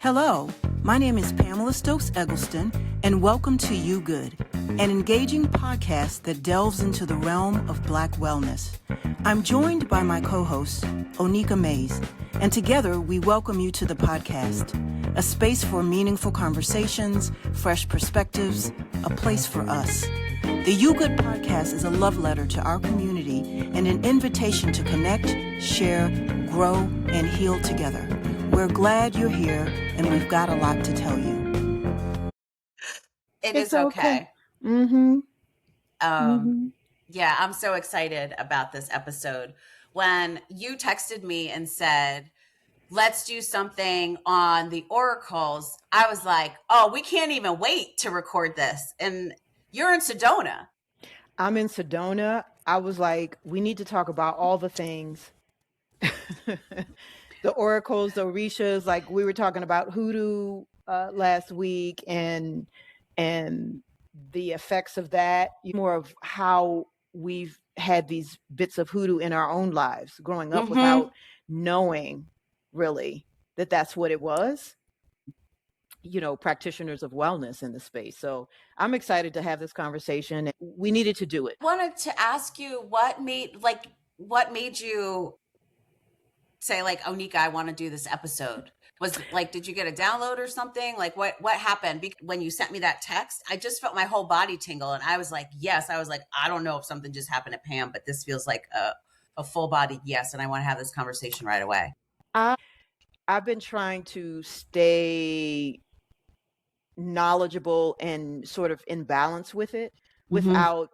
Hello, my name is Pamela Stokes Eggleston, and welcome to You Good, an engaging podcast that delves into the realm of Black wellness. I'm joined by my co-host, Oneika Mays, and together we welcome you to the podcast, a space for meaningful conversations, fresh perspectives, a place for us. The You Good podcast is a love letter to our community and an invitation to connect, share, grow, and heal together. We're glad you're here, and we've got a lot to tell you. It's okay. Mm-hmm. Yeah, I'm so excited about this episode. When you texted me and said, let's do something on the oracles, I was like, oh, we can't even wait to record this. And you're in Sedona. I'm in Sedona. I was like, we need to talk about all the things. The oracles, the orishas, like we were talking about hoodoo last week and the effects of that, more of how we've had these bits of hoodoo in our own lives growing up without knowing really that that's what it was. You know, practitioners of wellness in the space. So I'm excited to have this conversation. We needed to do it. I wanted to ask you what made you say like, Oneika, I want to do this episode? Was like, did you get a download or something? Like what happened? Because when you sent me that text, I just felt my whole body tingle. And I was like, yes, I don't know if something just happened to Pam, but this feels like a full body yes. And I want to have this conversation right away. I've been trying to stay knowledgeable and sort of in balance with it without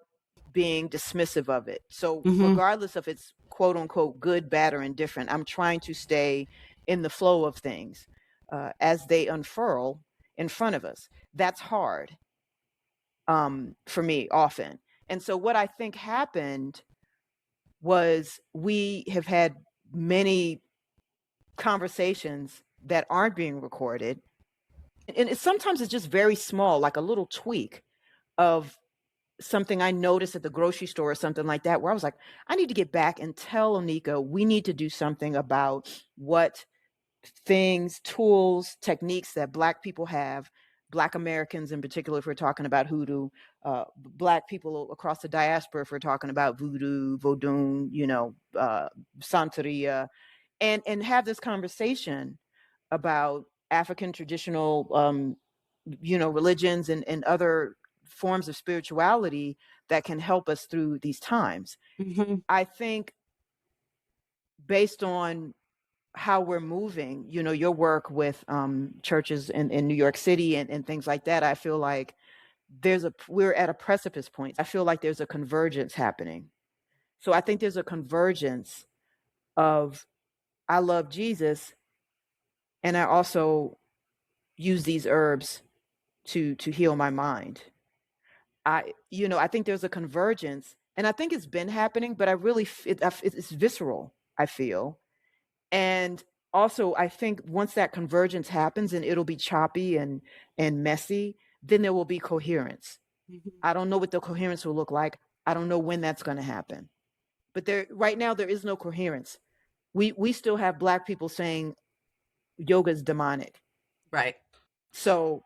being dismissive of it. So regardless of it's quote unquote good, bad, or indifferent, I'm trying to stay in the flow of things as they unfurl in front of us. That's hard for me often. And so what I think happened was we have had many conversations that aren't being recorded. And sometimes it's just very small, like a little tweak of something I noticed at the grocery store or something like that, where I was like, I need to get back and tell Oneika, we need to do something about what things, tools, techniques that Black people have, Black Americans in particular, if we're talking about hoodoo, Black people across the diaspora, if we're talking about voodoo, vodun, Santeria, and have this conversation about African traditional, religions and other forms of spirituality that can help us through these times. I think based on how we're moving, your work with churches in New York City and things like that, I feel like we're at a precipice point. I feel like there's a convergence happening. So I think there's a convergence of I love Jesus, and I also use these herbs to heal my mind. I think there's a convergence, and I think it's been happening, but I really, it's visceral, I feel. And also, I think once that convergence happens, and it'll be choppy and messy, then there will be coherence. I don't know what the coherence will look like. I don't know when that's going to happen. But right now, there is no coherence. We still have Black people saying yoga is demonic. Right. So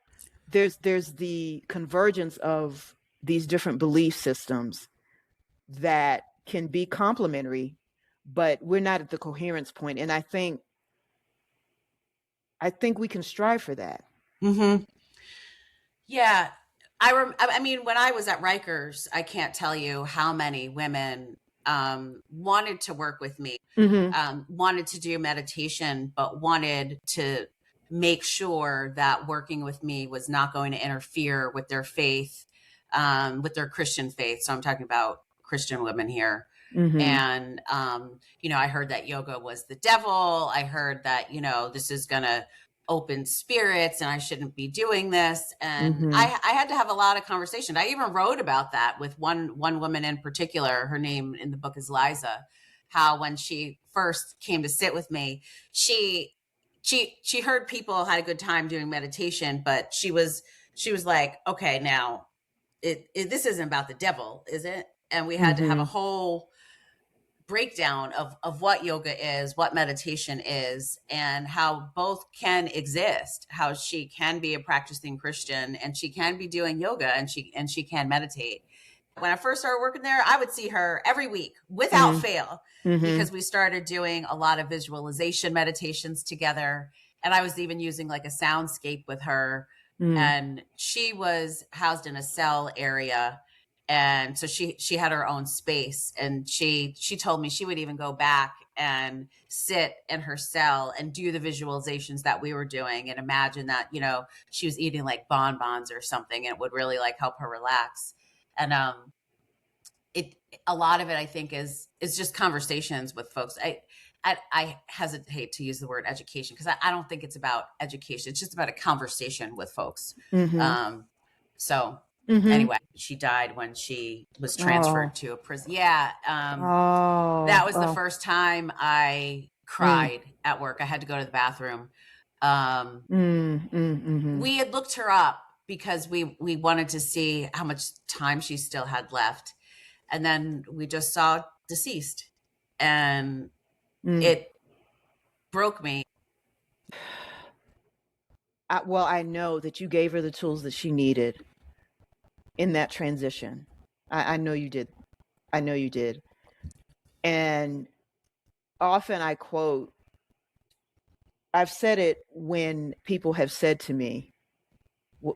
there's the convergence of these different belief systems that can be complementary, but we're not at the coherence point. And I think we can strive for that. Yeah. I mean, when I was at Rikers, I can't tell you how many women wanted to work with me, wanted to do meditation, but wanted to make sure that working with me was not going to interfere with their faith, with their Christian faith. So I'm talking about Christian women here. And, I heard that yoga was the devil. I heard that, this is going to open spirits and I shouldn't be doing this. And I had to have a lot of conversation. I even wrote about that with one woman in particular. Her name in the book is Liza. How when she first came to sit with me, she heard people had a good time doing meditation, but she was like, okay, now this isn't about the devil, is it? And we had to have a whole breakdown of what yoga is, what meditation is, and how both can exist, how she can be a practicing Christian and she can be doing yoga and she can meditate. When I first started working there, I would see her every week without fail, because we started doing a lot of visualization meditations together. And I was even using like a soundscape with her. And she was housed in a cell area. And so she had her own space, and she told me she would even go back and sit in her cell and do the visualizations that we were doing, and imagine that, you know, she was eating like bonbons or something, and it would really like help her relax. And it, a lot of it, I think, is just conversations with folks. I hesitate to use the word education, because I don't think it's about education. It's just about a conversation with folks. So anyway, she died when she was transferred to a prison. Yeah. That was the first time I cried at work. I had to go to the bathroom. We had looked her up because we wanted to see how much time she still had left. And then we just saw deceased, and it broke me. Well, I know that you gave her the tools that she needed in that transition. I know you did. I know you did. And often I quote, I've said it when people have said to me,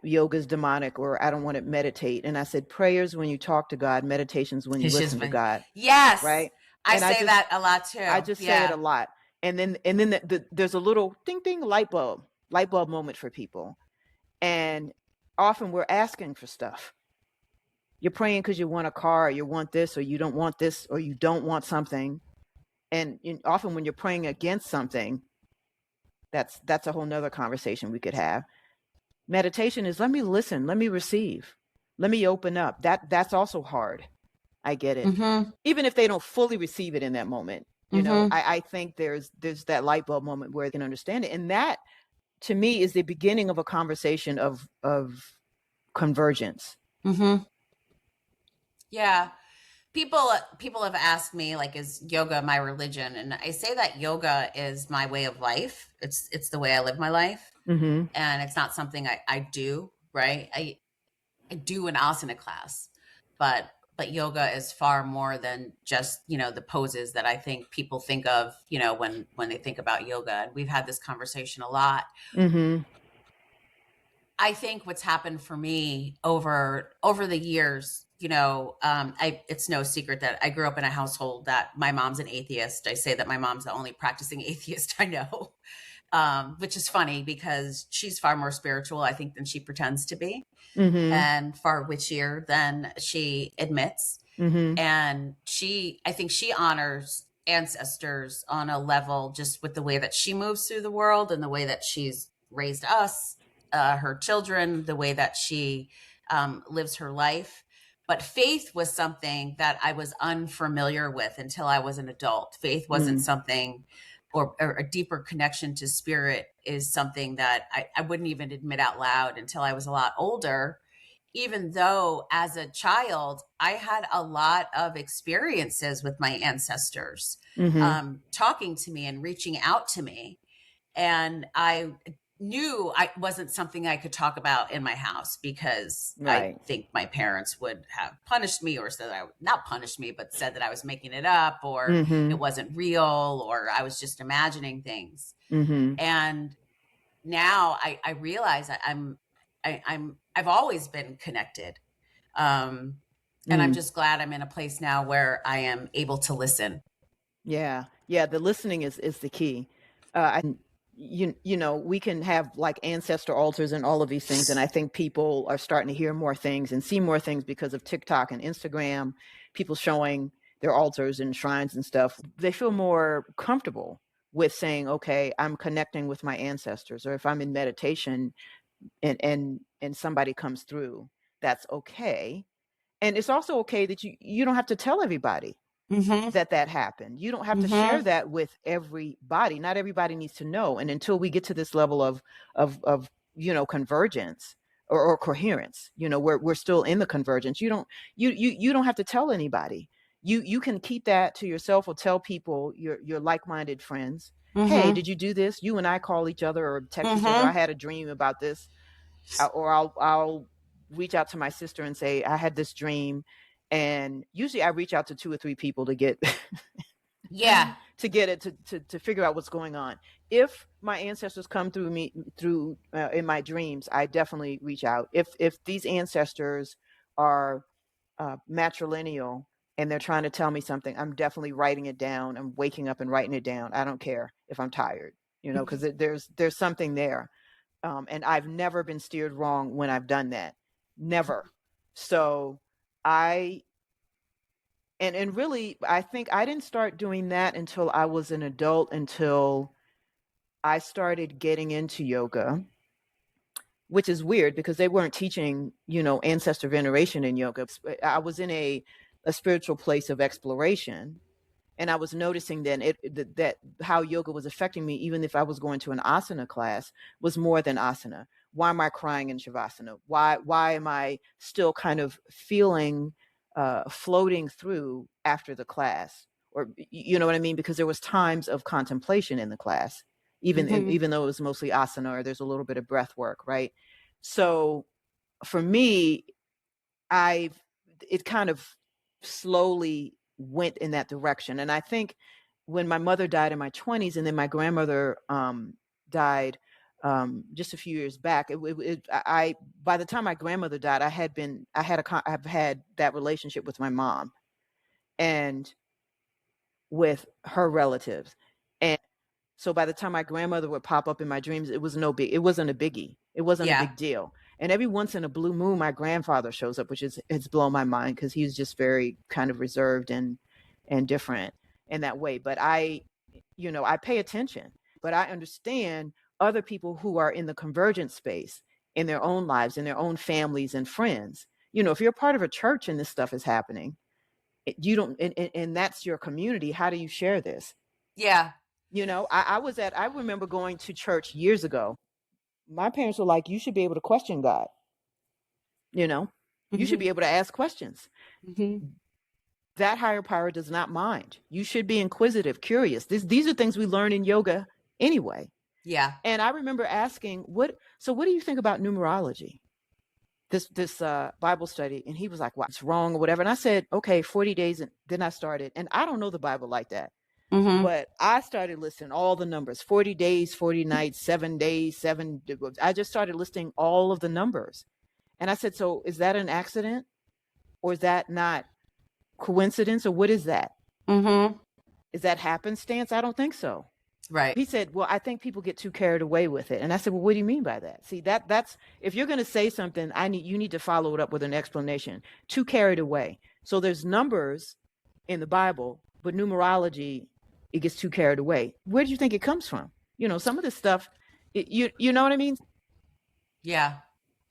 yoga's demonic, or I don't want to meditate. And I said, prayers when you talk to God, meditations when you listen to God. Yes. Right. I say that a lot too. I just say it a lot. And then there's a little ding, ding, light bulb moment for people. And often we're asking for stuff. You're praying because you want a car, or you want this, or you don't want this, or you don't want something. And often when you're praying against something, that's a whole nother conversation we could have. Meditation is, let me listen, let me receive, let me open up. That's also hard. I get it. Even if they don't fully receive it in that moment, you know, I think there's that light bulb moment where they can understand it. And that, to me, is the beginning of a conversation of convergence. Yeah. People have asked me, like, is yoga my religion? And I say that yoga is my way of life. It's the way I live my life. And it's not something I do, right? I do an asana class, but yoga is far more than just, you know, the poses that I think people think of, you know, when they think about yoga. And we've had this conversation a lot. I think what's happened for me over the years, you know, it's no secret that I grew up in a household that my mom's an atheist. I say that my mom's the only practicing atheist I know, which is funny because she's far more spiritual, I think, than she pretends to be, and far witchier than she admits. And I think she honors ancestors on a level just with the way that she moves through the world and the way that she's raised us, her children, the way that she lives her life. But faith was something that I was unfamiliar with until I was an adult. Faith wasn't something, or a deeper connection to spirit is something that I wouldn't even admit out loud until I was a lot older, even though as a child, I had a lot of experiences with my ancestors talking to me and reaching out to me. And I knew I wasn't something I could talk about in my house because I think my parents would have punished me, or said not punished me, but said that I was making it up, or it wasn't real, or I was just imagining things. And now I realize I've always been connected. And I'm just glad I'm in a place now where I am able to listen. Yeah. The listening is the key. You know, we can have like ancestor altars and all of these things. And I think people are starting to hear more things and see more things because of TikTok and Instagram, people showing their altars and shrines and stuff. They feel more comfortable with saying, okay, I'm connecting with my ancestors. Or if I'm in meditation and somebody comes through, that's okay. And it's also okay that you don't have to tell everybody that happened. You don't have to share that with everybody. Not everybody needs to know. And until we get to this level of you know, convergence or coherence, you know, we're still in the convergence. You don't have to tell anybody. You can keep that to yourself or tell people, your like-minded friends, hey, Mm-hmm. did you do this? You and I call each other or text each other. I Mm-hmm. had a dream about this. Or I'll reach out to my sister and say, I had this dream. And usually I reach out to 2 or 3 people to get Yeah. to get it to figure out what's going on. If my ancestors come through me through in my dreams, I definitely reach out. If these ancestors are matrilineal and they're trying to tell me something, I'm definitely writing it down. I'm waking up and writing it down. I don't care if I'm tired, because there's something there. And I've never been steered wrong when I've done that. Never. So I and really, I think I didn't start doing that until I was an adult, until I started getting into yoga, which is weird because they weren't teaching, ancestor veneration in yoga. I was in a spiritual place of exploration. And I was noticing then that how yoga was affecting me, even if I was going to an asana class, was more than asana. Why am I crying in shavasana? Why am I still kind of feeling floating through after the class? Or you know what I mean? Because there was times of contemplation in the class, Mm-hmm. even though it was mostly asana or there's a little bit of breath work, right? So for me, I it kind of slowly went in that direction. And I think when my mother died in my 20s and then my grandmother died just a few years back, I by the time my grandmother died, I've had that relationship with my mom and with her relatives. And so by the time my grandmother would pop up in my dreams, it wasn't a biggie. It wasn't a Yeah. big deal. And every once in a blue moon, my grandfather shows up, which it's blown my mind because he's just very kind of reserved and different in that way. But I pay attention, but I understand other people who are in the convergent space in their own lives, in their own families and friends. If you're part of a church and this stuff is happening, you don't, and that's your community. How do you share this? Yeah. I remember going to church years ago. My parents were like, you should be able to question God. You know, you should Mm-hmm. be able to ask questions. Mm-hmm. That higher power does not mind. You should be inquisitive, curious. These are things we learn in yoga anyway. Yeah. And I remember asking, what do you think about numerology? This Bible study. And he was like, well, it's wrong or whatever. And I said, okay, 40 days. And then I started, and I don't know the Bible like that. Mm-hmm. But I started listing all the numbers, 40 days, 40 nights, 7 days, I just started listing all of the numbers. And I said, so is that an accident or is that not coincidence or what is that? Mm-hmm. Is that happenstance? I don't think so. Right. He said, well, I think people get too carried away with it. And I said, well, what do you mean by that? See, that's if you're going to say something, you need to follow it up with an explanation. Too carried away. So there's numbers in the Bible, but numerology, it gets too carried away. Where do you think it comes from? Some of this stuff, you know what I mean? Yeah.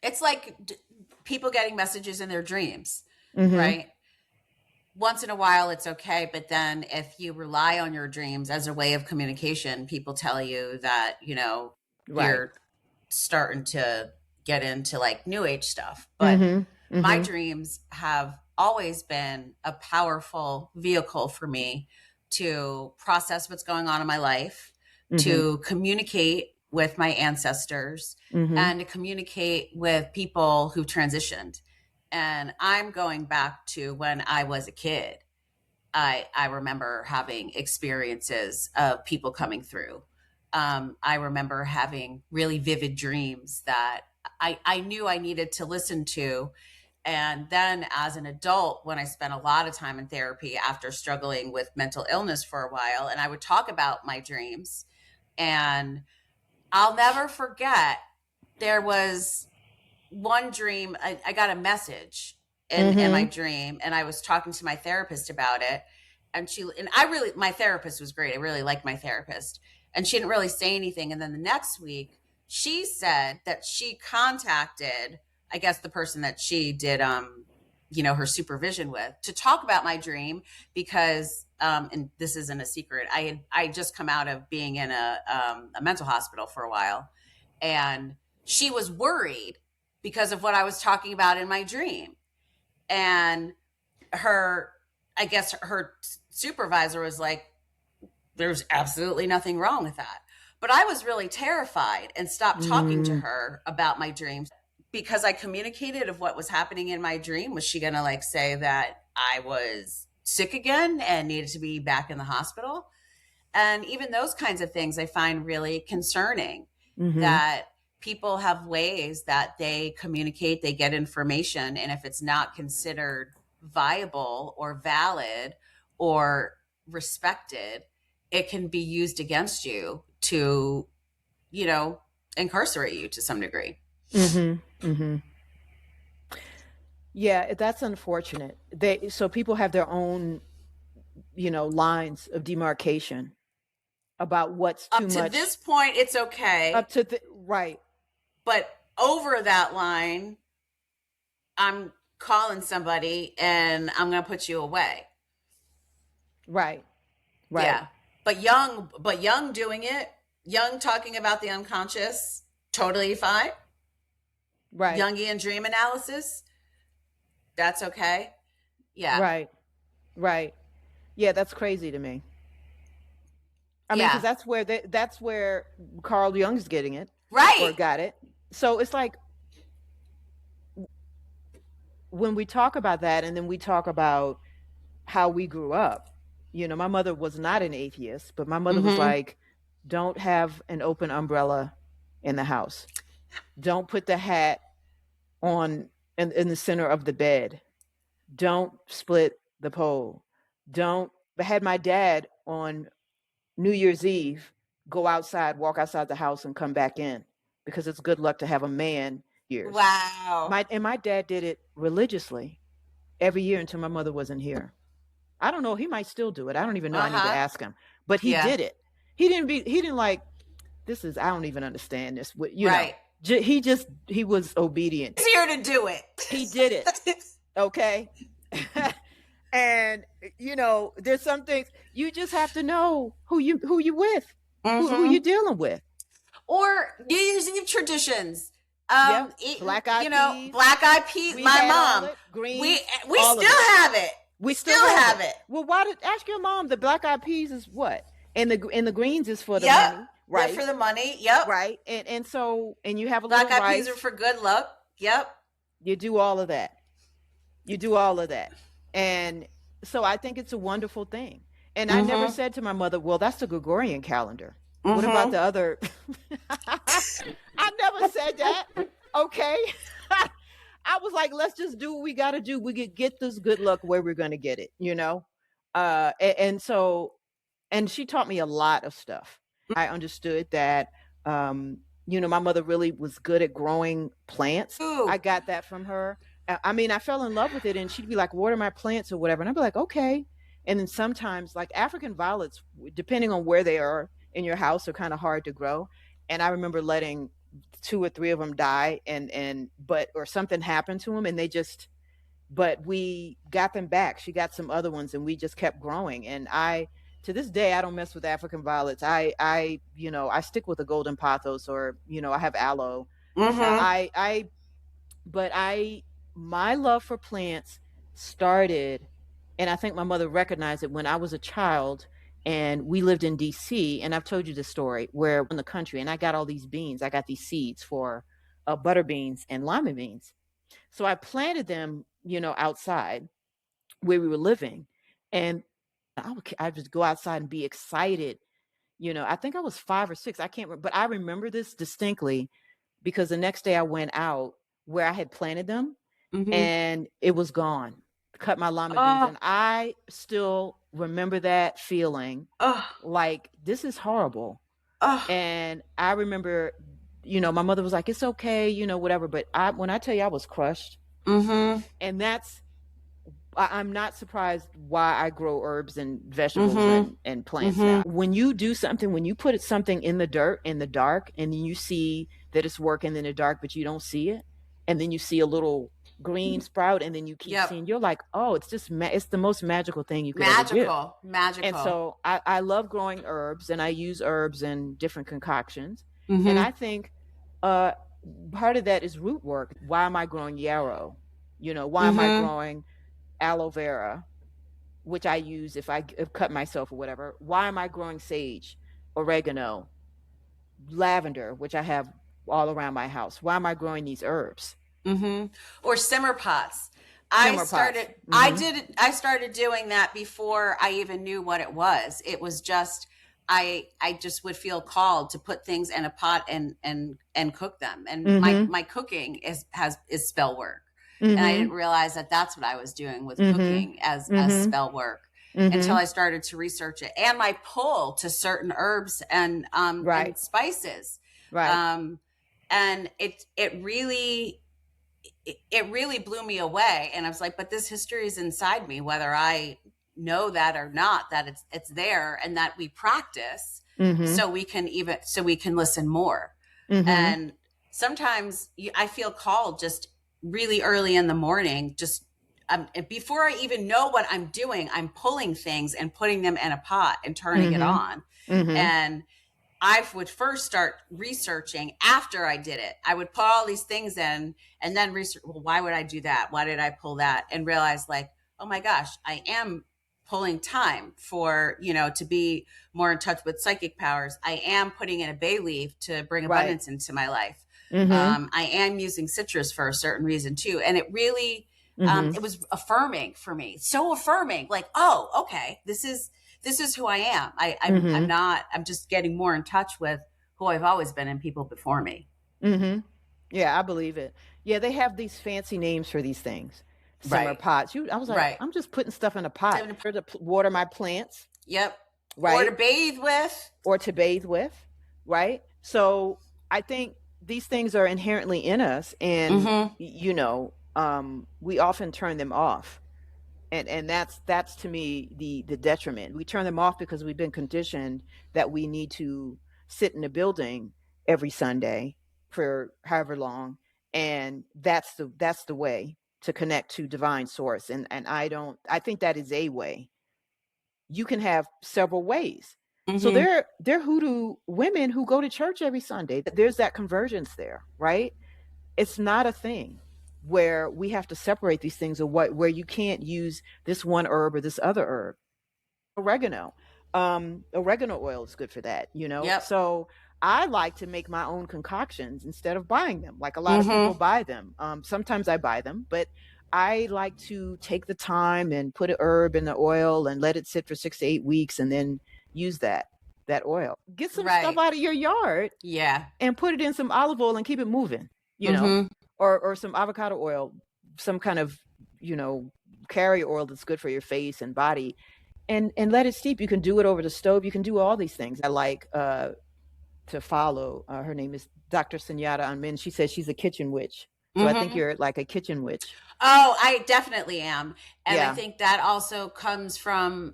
It's like people getting messages in their dreams, Mm-hmm. right? Once in a while it's okay, but then if you rely on your dreams as a way of communication, people tell you that, Right. you're starting to get into like new age stuff. But Mm-hmm. my Mm-hmm. dreams have always been a powerful vehicle for me to process what's going on in my life, Mm-hmm. to communicate with my ancestors, Mm-hmm. and to communicate with people who transitioned. And I'm going back to when I was a kid. I remember having experiences of people coming through. I remember having really vivid dreams that I knew I needed to listen to. And then as an adult, when I spent a lot of time in therapy after struggling with mental illness for a while, and I would talk about my dreams, and I'll never forget, there was one dream. I got a message in my Mm-hmm. dream, and I was talking to my therapist about it. And I really, my therapist was great. I really liked my therapist. And she didn't really say anything. And then the next week, she said that she contacted, I guess, the person that she did, her supervision with, to talk about my dream because, and this isn't a secret, I just come out of being in a mental hospital for a while, and she was worried because of what I was talking about in my dream. And her I guess her supervisor was like, there's absolutely nothing wrong with that. But I was really terrified and stopped talking to her about my dreams because I communicated of what was happening in my dream. Was she going to like say that I was sick again and needed to be back in the hospital? And even those kinds of things I find really concerning, that people have ways that they communicate, they get information, and if it's not considered viable or valid or respected, it can be used against you to, you know, incarcerate you to some degree. Yeah, that's unfortunate. So people have their own, you know, lines of demarcation about what's too much. Up to this point, it's okay. Up to right. But over that line, I'm calling somebody and I'm going to put you away. Right. Right. Yeah. But young doing it, young talking about the unconscious, totally fine. Right. Jungian dream analysis, that's okay. Yeah. Right. Right. Yeah, that's crazy to me. I mean, because that's where Carl Jung's getting it. Right. Or got it. So it's like when we talk about that, and then we talk about how we grew up, you know, my mother was not an atheist, but my mother was like, don't have an open umbrella in the house. Don't put the hat on in the center of the bed. Don't split the pole. Don't. I had my dad on New Year's Eve go outside, walk outside the house, and come back in because it's good luck to have a man here. Wow. My dad did it religiously every year until my mother wasn't here. I don't know. He might still do it. I don't even know. I need to ask him. But he did it. He didn't like, this is, I don't even understand this. You know, he was obedient. He's here to do it. He did it. Okay. And, you know, there's some things you just have to know who you with, who you dealing with. Or New Year's Eve traditions. Black eyed peas. Black eyed peas. My mom. Green. We still have it. We still have it. Well, ask your mom? The black eyed peas is what? And the greens is for the money, right? For the money. Yep. Right. And so you have a black little eyed peas are for good luck. Yep. You do all of that. And so I think it's a wonderful thing. And I never said to my mother, well, that's the Gregorian calendar. What about the other? I never said that. Okay. I was like, let's just do what we got to do. We could get this good luck where we're going to get it, you know? And she taught me a lot of stuff. I understood that, you know, my mother really was good at growing plants. Ooh. I got that from her. I mean, I fell in love with it, and she'd be like, water my plants or whatever. And I'd be like, okay. And then sometimes, like African violets, depending on where they are in your house, are kind of hard to grow. And I remember letting 2 or 3 of them die or something happened to them, and but we got them back. She got some other ones, and we just kept growing. And to this day, I don't mess with African violets. I you know, I stick with the golden pothos, or, you know, I have aloe. My love for plants started, and I think my mother recognized it when I was a child, and we lived in DC. And I've told you this story where in the country, and I got all these beans. I got these seeds for butter beans and lima beans. So I planted them, you know, outside where we were living. And I would just go outside and be excited. You know, I think I was 5 or 6. I can't remember, but I remember this distinctly because the next day I went out where I had planted them and it was gone. Cut my lima beans. And I still remember that feeling like this is horrible. And I remember, you know, my mother was like, it's okay, you know, whatever. But when I tell you I was crushed, and I'm not surprised why I grow herbs and vegetables and plants now. When you do something, when you put something in the dirt, in the dark, and then you see that it's working in the dark, but you don't see it, and then you see a little green sprout, and then you keep seeing, you're like, oh, it's just it's the most magical thing you could ever do. Magical. And so I love growing herbs, and I use herbs in different concoctions. And I think part of that is root work. Why am I growing yarrow? You know, why am I growing aloe vera? which I use if I cut myself or whatever. Why am I growing sage, oregano, lavender, which I have all around my house? Why am I growing these herbs? Or simmer pots. Simmer pots. I started doing that before I even knew what it was. It was just I just would feel called to put things in a pot and cook them. And my cooking is spell work. And I didn't realize that that's what I was doing with cooking as spell work until I started to research it, and my pull to certain herbs and spices. Right. And it really blew me away. And I was like, but this history is inside me, whether I know that or not, that it's there, and that we practice so we can listen more. And sometimes I feel called just really early in the morning, just before I even know what I'm doing, I'm pulling things and putting them in a pot and turning it on. And I would first start researching after I did it. I would put all these things in and then research, well, why would I do that? Why did I pull that? And realize, like, oh my gosh, I am pulling time for, to be more in touch with psychic powers. I am putting in a bay leaf to bring abundance into my life. I am using citrus for a certain reason too. And it really, it was affirming for me. So affirming, like, oh, okay, this is who I am. I'm just getting more in touch with who I've always been and people before me. Yeah, I believe it. Yeah, they have these fancy names for these things. Simmer pots. I was like, I'm just putting stuff in a pot to water my plants. Yep. Right. Or to bathe with. Right. So I think these things are inherently in us, and we often turn them off. And that's to me the detriment. We turn them off because we've been conditioned that we need to sit in a building every Sunday for however long, and that's the way to connect to divine source. And I think that is a way. You can have several ways. So they're hoodoo women who go to church every Sunday. There's that convergence there, right? It's not a thing where we have to separate these things, or where you can't use this one herb or this other herb. Oregano oil is good for that, Yep. So I like to make my own concoctions instead of buying them, like a lot of people buy them. Sometimes I buy them, but I like to take the time and put an herb in the oil and let it sit for 6 to 8 weeks, and then use that oil. Get some stuff out of your yard, and put it in some olive oil and keep it moving, or some avocado oil, some kind of, carrier oil that's good for your face and body, and let it steep. You can do it over the stove. You can do all these things. I like to follow. Her name is Dr. Sunyata Anmin. She says she's a kitchen witch. So I think you're like a kitchen witch. Oh, I definitely am. And I think that also comes from,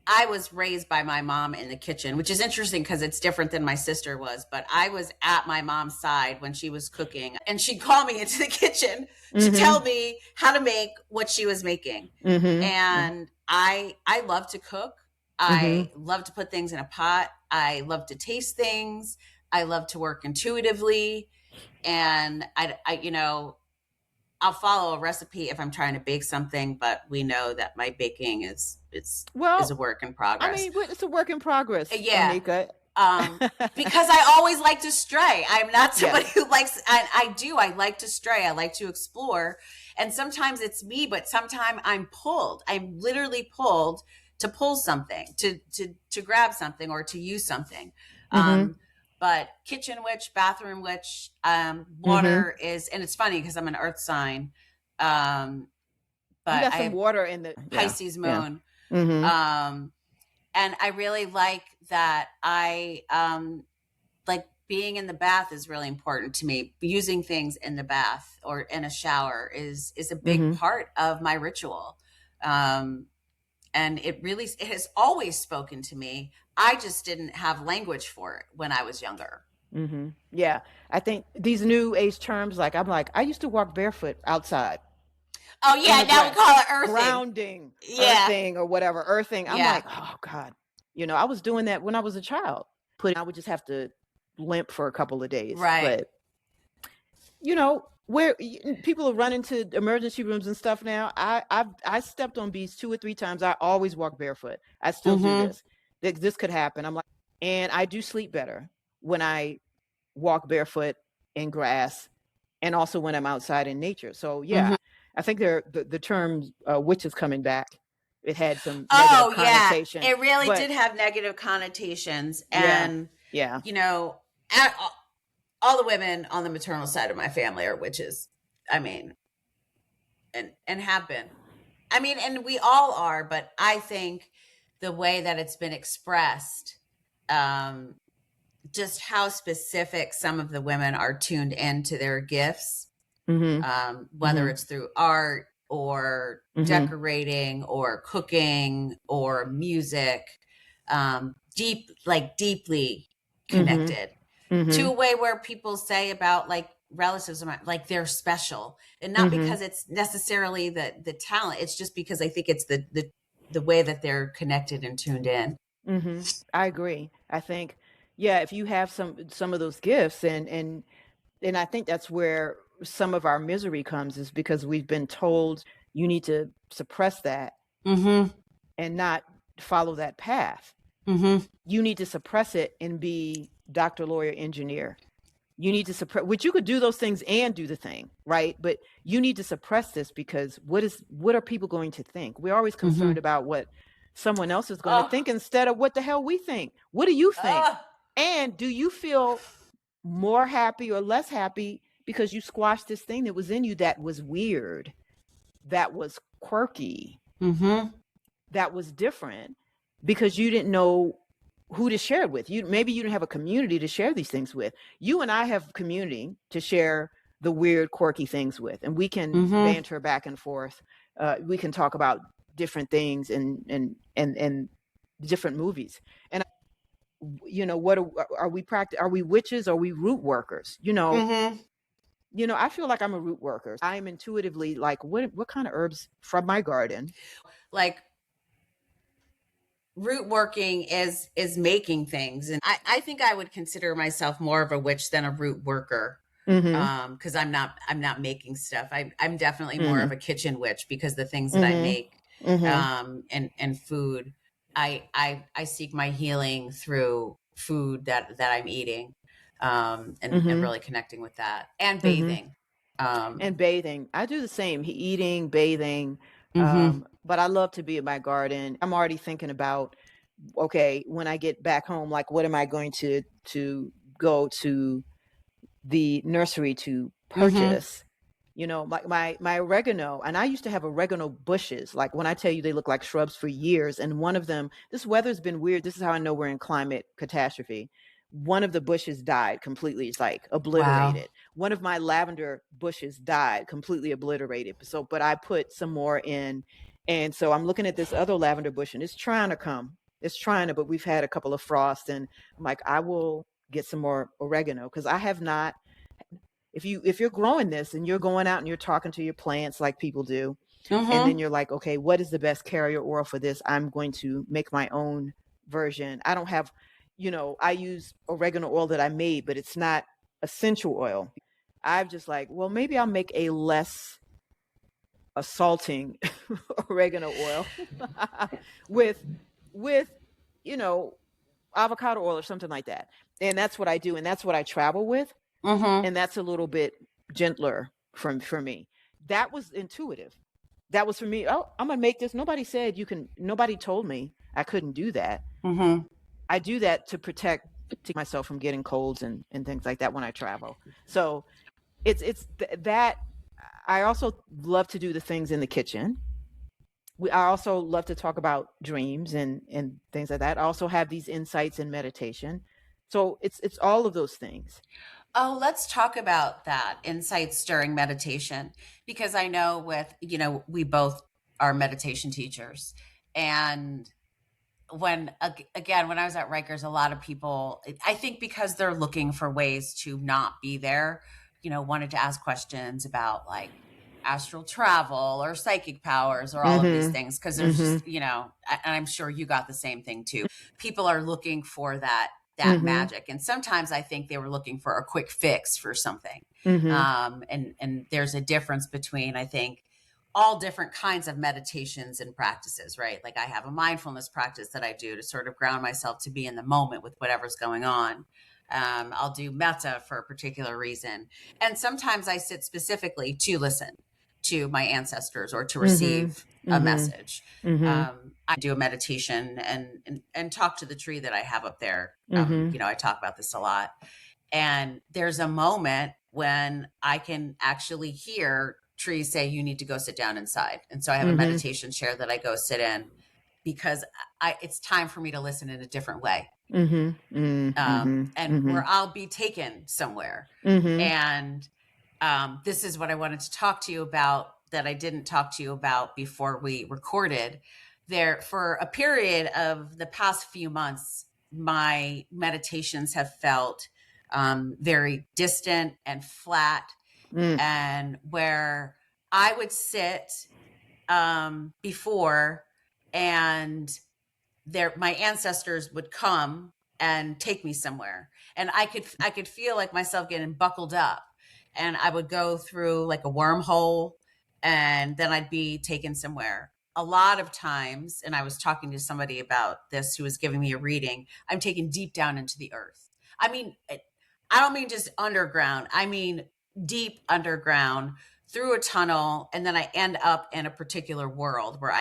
I was raised by my mom in the kitchen, which is interesting because it's different than my sister was. But I was at my mom's side when she was cooking, and she'd call me into the kitchen to tell me how to make what she was making. And I love to cook. I love to put things in a pot. I love to taste things. I love to work intuitively. And I'll follow a recipe if I'm trying to bake something, but we know that my baking is a work in progress. I mean, it's a work in progress. Yeah. Oneika. Because I always like to stray. I'm not somebody who likes, I like to stray. I like to explore. And sometimes it's me, but sometimes I'm pulled. I'm literally pulled to pull something, to grab something, or to use something. But kitchen witch, bathroom witch, water is, and it's funny because I'm an earth sign. But you got some water in the Pisces moon. And I really like that. I like being in the bath is really important to me. Using things in the bath or in a shower is a big part of my ritual. And it has always spoken to me. I just didn't have language for it when I was younger. Yeah. I think these new age terms, I used to walk barefoot outside. Oh yeah, now we call it earthing. Grounding, earthing, or whatever, earthing. I'm like, oh God. I was doing that when I was a child. I would just have to limp for a couple of days. Right. But, where people are running to emergency rooms and stuff now. I stepped on bees 2 or 3 times. I always walk barefoot. I still do this. This could happen. I'm like, and I do sleep better when I walk barefoot in grass, and also when I'm outside in nature. So yeah, I think the term witch is coming back. It had some negative connotation. It really did have negative connotations. Yeah, And, yeah. you know, all the women on the maternal side of my family are witches. I mean, and have been. I mean, and we all are, but I think the way that it's been expressed, just how specific some of the women are tuned into their gifts, whether it's through art or decorating or cooking or music, deeply connected to a way where people say about like relatives of mine, like they're special, and not because it's necessarily the talent. It's just because I think it's the way that they're connected and tuned in. I agree. I think, yeah, if you have some of those gifts, and I think that's where some of our misery comes, is because we've been told you need to suppress that and not follow that path. You need to suppress it and be doctor, lawyer, engineer. You need to suppress, which you could do those things and do the thing, right? But you need to suppress this because what are people going to think? We're always concerned about what someone else is going to think instead of what the hell we think. What do you think? And do you feel more happy or less happy because you squashed this thing that was in you that was weird, that was quirky, that was different, because you didn't know who to share it with? Maybe you didn't have a community to share these things with. You and I have community to share the weird, quirky things with, and we can banter back and forth. We can talk about different things and different movies. And you know, what are we Are we witches? Are we root workers? You know, I feel like I'm a root worker. I am intuitively like, what kind of herbs from my garden? Like, root working is making things, and I think I would consider myself more of a witch than a root worker, because I'm not making stuff. I'm definitely more of a kitchen witch, because the things that I make and food, I seek my healing through food that I'm eating, and really connecting with that, and bathing. I do the same, eating, bathing. But I love to be in my garden. I'm already thinking about, okay, when I get back home, like, what am I going to go to the nursery to purchase? You know, my oregano, and I used to have oregano bushes. Like, when I tell you, they look like shrubs for years. And one of them, this weather's been weird. This is how I know we're in climate catastrophe. One of the bushes died completely. It's like obliterated. Wow. One of my lavender bushes died completely obliterated. So, but I put some more in. And so I'm looking at this other lavender bush, and it's trying to come. It's trying to, but we've had a couple of frosts, and I'm like, I will get some more oregano, because I have not. If you're growing this and you're going out and you're talking to your plants like people do, and then you're like, okay, what is the best carrier oil for this? I'm going to make my own version. I don't have, I use oregano oil that I made, but it's not essential oil. I'm just like, well, maybe I'll make a less assaulting oregano oil with avocado oil or something like that. And that's what I do, and that's what I travel with. And that's a little bit gentler for me. That was intuitive. That was for me. Oh, I'm gonna make this. Nobody said you can. Nobody told me I couldn't do that. I do that to protect myself from getting colds and things like that when I travel. So it's that. I also love to do the things in the kitchen. I also love to talk about dreams and things like that. I also have these insights in meditation. So it's all of those things. Oh, let's talk about that, insights during meditation, because I know we both are meditation teachers. And when I was at Rikers, a lot of people, I think because they're looking for ways to not be there, wanted to ask questions about like astral travel or psychic powers or all of these things. Cause there's just, and I'm sure you got the same thing too. People are looking for that magic. And sometimes I think they were looking for a quick fix for something. And there's a difference between, I think, all different kinds of meditations and practices, right? Like I have a mindfulness practice that I do to sort of ground myself to be in the moment with whatever's going on. I'll do metta for a particular reason. And sometimes I sit specifically to listen to my ancestors or to receive a message. I do a meditation and talk to the tree that I have up there. I talk about this a lot. And there's a moment when I can actually hear trees say, you need to go sit down inside. And so I have a meditation chair that I go sit in because it's time for me to listen in a different way. And where I'll be taken somewhere. And this is what I wanted to talk to you about that I didn't talk to you about before we recorded. There, for a period of the past few months, my meditations have felt very distant and flat, and where I would sit before, and my ancestors would come and take me somewhere, and I could feel like myself getting buckled up, and I would go through like a wormhole, and then I'd be taken somewhere. A lot of times, and I was talking to somebody about this who was giving me a reading, I'm taken deep down into the earth. I mean, I don't mean just underground. I mean deep underground through a tunnel, and then I end up in a particular world where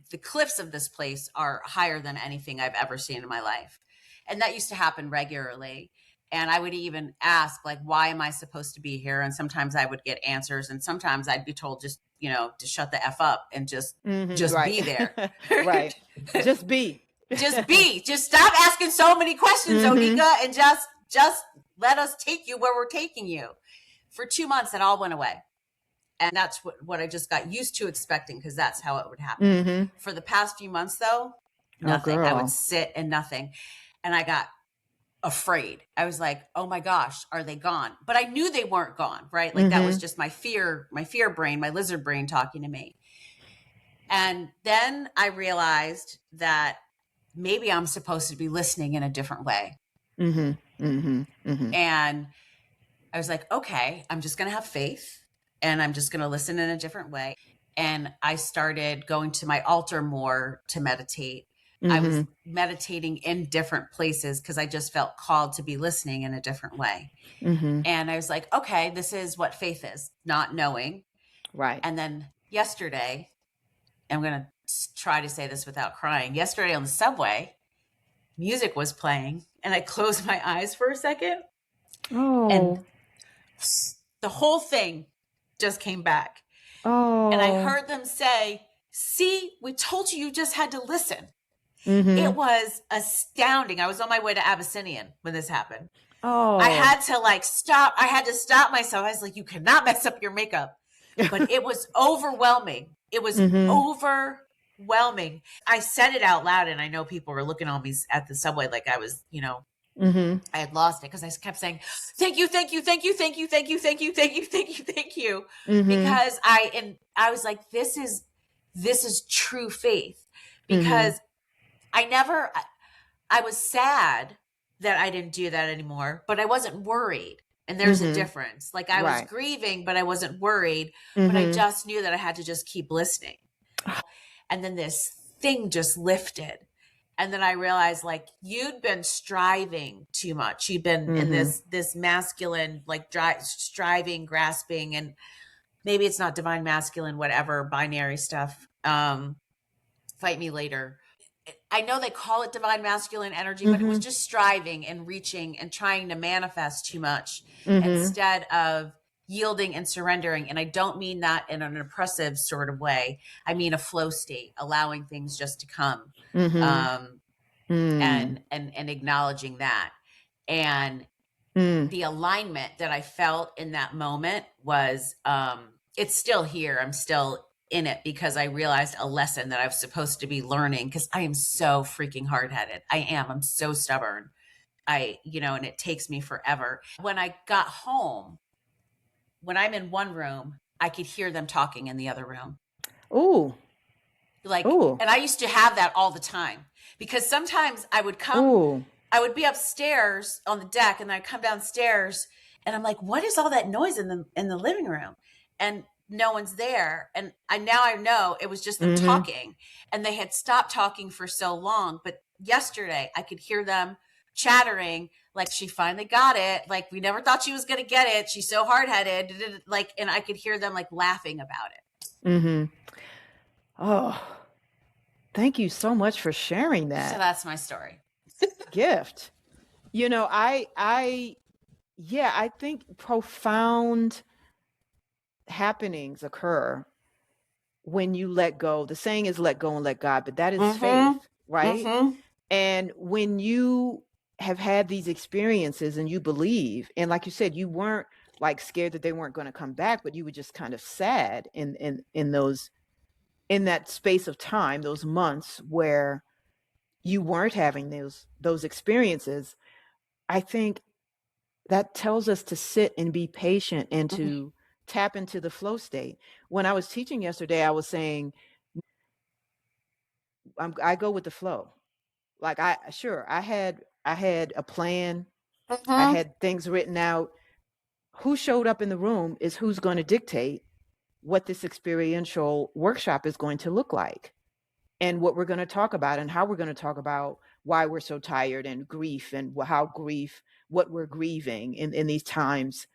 the cliffs of this place are higher than anything I've ever seen in my life. And that used to happen regularly. And I would even ask, like, why am I supposed to be here? And sometimes I would get answers, and sometimes I'd be told just, to shut the F up and just be there. Right. Just be. Just stop asking so many questions, Oneika, and just let us take you where we're taking you. For 2 months, it all went away. And that's what I just got used to expecting, because that's how it would happen. For the past few months, though, nothing. I would sit and nothing. And I got afraid. I was like, oh my gosh, are they gone? But I knew they weren't gone, right? Like that was just my fear brain, my lizard brain talking to me. And then I realized that maybe I'm supposed to be listening in a different way. And I was like, okay, I'm just going to have faith, and I'm just going to listen in a different way. And I started going to my altar more to meditate. I was meditating in different places because I just felt called to be listening in a different way. And I was like, okay, this is what faith is, not knowing. Right. And then yesterday, I'm going to try to say this without crying. Yesterday on the subway, music was playing, and I closed my eyes for a second. And the whole thing just came back. And I heard them say, see, we told you just had to listen. It was astounding. I was on my way to Abyssinian when this happened. I had to stop. I had to stop myself. I was like, you cannot mess up your makeup. But it was overwhelming. It was overwhelming. I said it out loud, and I know people were looking at me at the subway like I was, I had lost it, because I kept saying, thank you, thank you, thank you, thank you, thank you, thank you, thank you, thank you, thank you. Because I was like, this is true faith. Because I was sad that I didn't do that anymore, but I wasn't worried. And there's a difference. Like I was grieving, but I wasn't worried, but I just knew that I had to just keep listening. And then this thing just lifted. And then I realized, like, you'd been striving too much. You'd been in this masculine, like striving, grasping, and maybe it's not divine masculine, whatever, binary stuff. Fight me later. I know they call it divine masculine energy, but it was just striving and reaching and trying to manifest too much instead of yielding and surrendering. And I don't mean that in an oppressive sort of way. I mean a flow state, allowing things just to come, and acknowledging that. And the alignment that I felt in that moment was, it's still here. I'm still in it, because I realized a lesson that I was supposed to be learning, because I am so freaking hard-headed. I'm so stubborn. And it takes me forever. When I got home, when I'm in one room, I could hear them talking in the other room. Ooh. And I used to have that all the time, because sometimes I would come, I would be upstairs on the deck, and then I'd come downstairs, And I'm like, what is all that noise in the living room? And no one's there. And I know it was just them talking, and they had stopped talking for so long. But yesterday I could hear them chattering, like, she finally got it. Like, we never thought she was going to get it. She's so hard headed. Like, and I could hear them like laughing about it. Oh, thank you so much for sharing that. So that's my story. Gift. I think profound happenings occur when you let go. The saying is let go and let God, but that is faith, right? And when you have had these experiences and you believe, and like you said, you weren't like scared that they weren't going to come back, but you were just kind of sad in that space of time, those months where you weren't having those experiences. I think that tells us to sit and be patient and to tap into the flow state. When I was teaching yesterday, I was saying, I go with the flow. Like I had a plan. I had things written out. Who showed up in the room is who's going to dictate what this experiential workshop is going to look like, and what we're going to talk about, and how we're going to talk about why we're so tired, and grief, and what we're grieving in these times,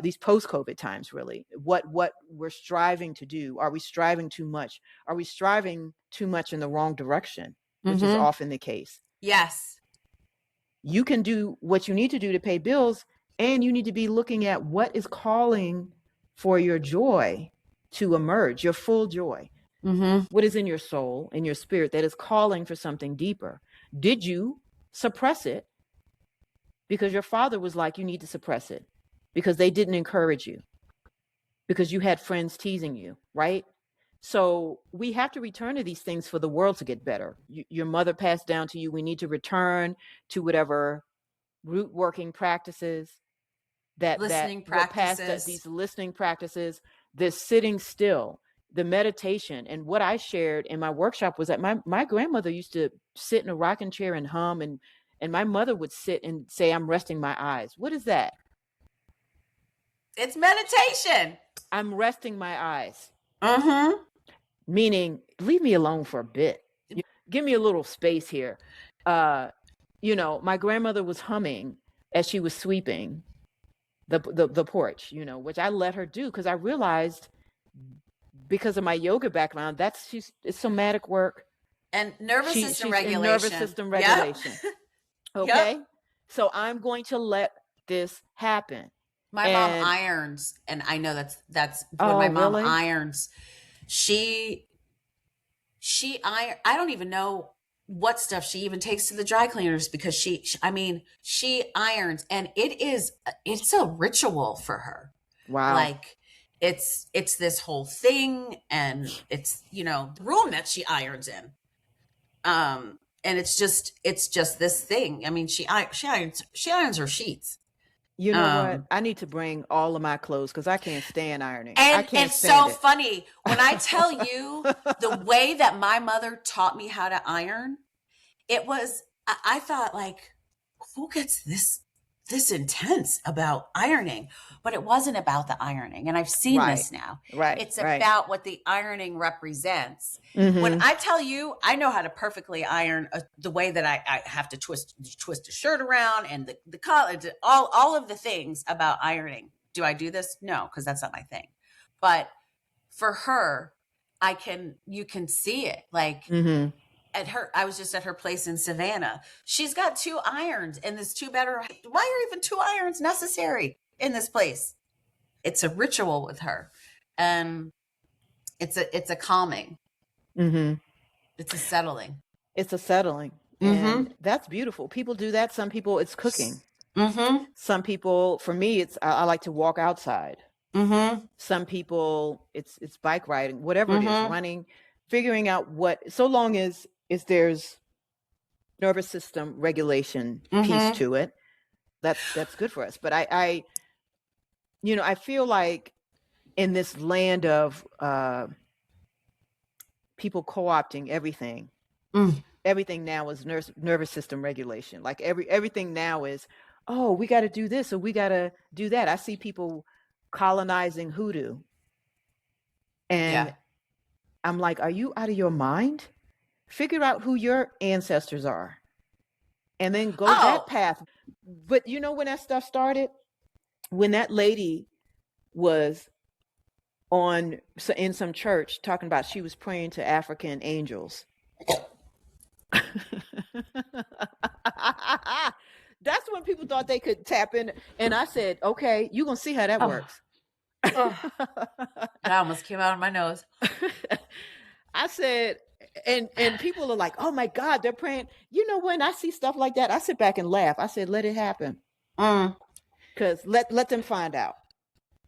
these post-COVID times, really. What we're striving to do. Are we striving too much? Are we striving too much in the wrong direction, which is often the case? Yes. You can do what you need to do to pay bills, and you need to be looking at what is calling for your joy to emerge, your full joy. What is in your soul, in your spirit, that is calling for something deeper? Did you suppress it because your father was like, you need to suppress it, because they didn't encourage you, because you had friends teasing you, right? So we have to return to these things for the world to get better. Your mother passed down to you. We need to return to whatever root working practices that Listening were passed, practices. these listening practices, this sitting still, the meditation. And what I shared in my workshop was that my grandmother used to sit in a rocking chair and hum, and my mother would sit and say, I'm resting my eyes. What is that? It's meditation. I'm resting my eyes. Meaning, leave me alone for a bit. Give me a little space here. My grandmother was humming as she was sweeping the porch, which I let her do, because I realized, because of my yoga background, it's somatic work and nervous system regulation. Nervous system regulation. Yep. Okay. Yep. So I'm going to let this happen. My mom irons, and I know that's when my mom irons. She I don't even know what stuff she even takes to the dry cleaners, because she irons, and it's a ritual for her. Wow. Like, it's this whole thing, and it's, the room that she irons in. And it's just this thing. I mean, she irons her sheets. You know what? I need to bring all of my clothes, because I can't stand ironing. And it's so funny when I tell you the way that my mother taught me how to iron. It was, I thought, like, who gets this intense about ironing? But it wasn't about the ironing. And I've seen this now. Right. It's about what the ironing represents. When I tell you, I know how to perfectly iron the way that I have to twist a shirt around, and the collar, all of the things about ironing. Do I do this? No, because that's not my thing. But for her, you can see it. Like, I was just at her place in Savannah. She's got 2 irons in this 2-bedroom. Why are even 2 irons necessary in this place? It's a ritual with her. It's a calming. It's a settling. And that's beautiful. People do that. Some people, it's cooking. Some people, for me, I like to walk outside. Some people, it's bike riding, whatever it is, running, figuring out so long as there's nervous system regulation piece to it, that's good for us. But I feel like in this land of people co-opting everything, everything now is nervous system regulation. Like everything now is, oh, we got to do this or we got to do that. I see people colonizing hoodoo. And I'm like, are you out of your mind? Figure out who your ancestors are and then go that path. But you know when that stuff started? When that lady was in some church talking about she was praying to African angels. That's when people thought they could tap in. And I said, okay, you're going to see how that works. That almost came out of my nose. I said, and people are like, oh my God, they're praying. You know, when I see stuff like that, I sit back and laugh. I said, let it happen. Because let them find out.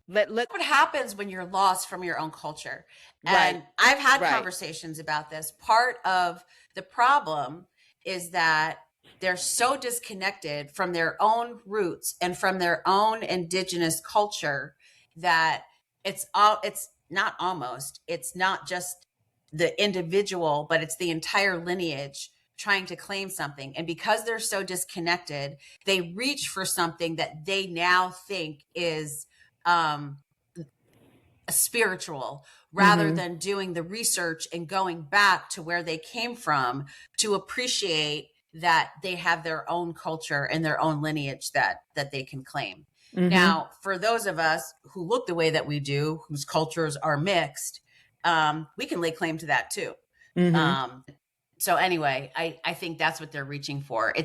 What happens when you're lost from your own culture. And I've had conversations about this. Part of the problem is that they're so disconnected from their own roots and from their own indigenous culture that it's not just the individual, but it's the entire lineage trying to claim something. And because they're so disconnected, they reach for something that they now think is spiritual, rather than doing the research and going back to where they came from to appreciate that they have their own culture and their own lineage that they can claim. Now, for those of us who look the way that we do, whose cultures are mixed, we can lay claim to that too. So anyway, I think that's what they're reaching for.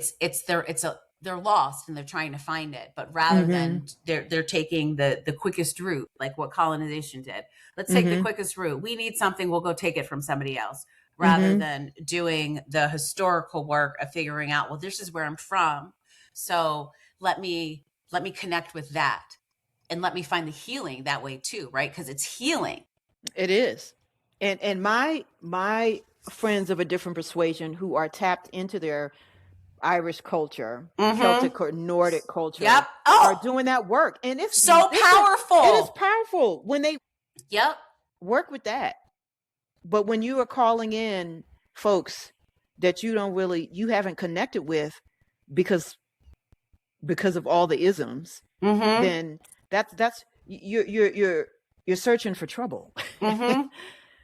They're lost and they're trying to find it, but rather than they're taking the quickest route, like what colonization did. Let's take the quickest route. We need something, we'll go take it from somebody else, rather than doing the historical work of figuring out, well, this is where I'm from. So let me connect with that and let me find the healing that way too, right? Because it's healing. It is. And my friends of a different persuasion who are tapped into their Irish culture, Celtic or Nordic culture, are doing that work. And it's so powerful. It is powerful when they work with that. But when you are calling in folks that you haven't connected with because of all the isms, then that's you're searching for trouble.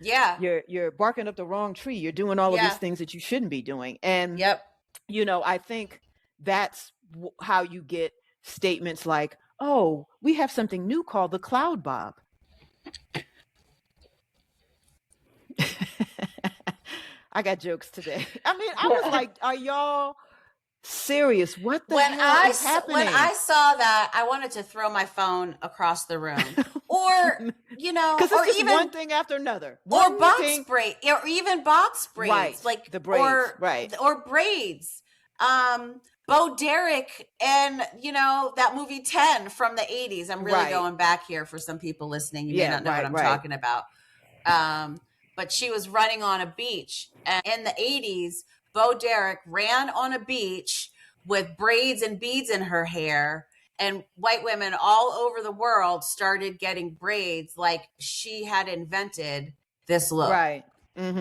You're barking up the wrong tree. You're doing all of these things that you shouldn't be doing. And I think that's how you get statements like, oh, we have something new called the Cloud Bob. I got jokes today. I mean, I was like, are y'all serious? What the hell is happening? When I saw that, I wanted to throw my phone across the room. Or, because it's just one thing after another. Or box braids, or even box braids. Like the braids, or braids. Bo Derek and, that movie 10 from the 80s. I'm really going back here for some people listening. You may not know what I'm talking about. But she was running on a beach. And in the 80s, Bo Derek ran on a beach with braids and beads in her hair. And white women all over the world started getting braids like she had invented this look. Right. I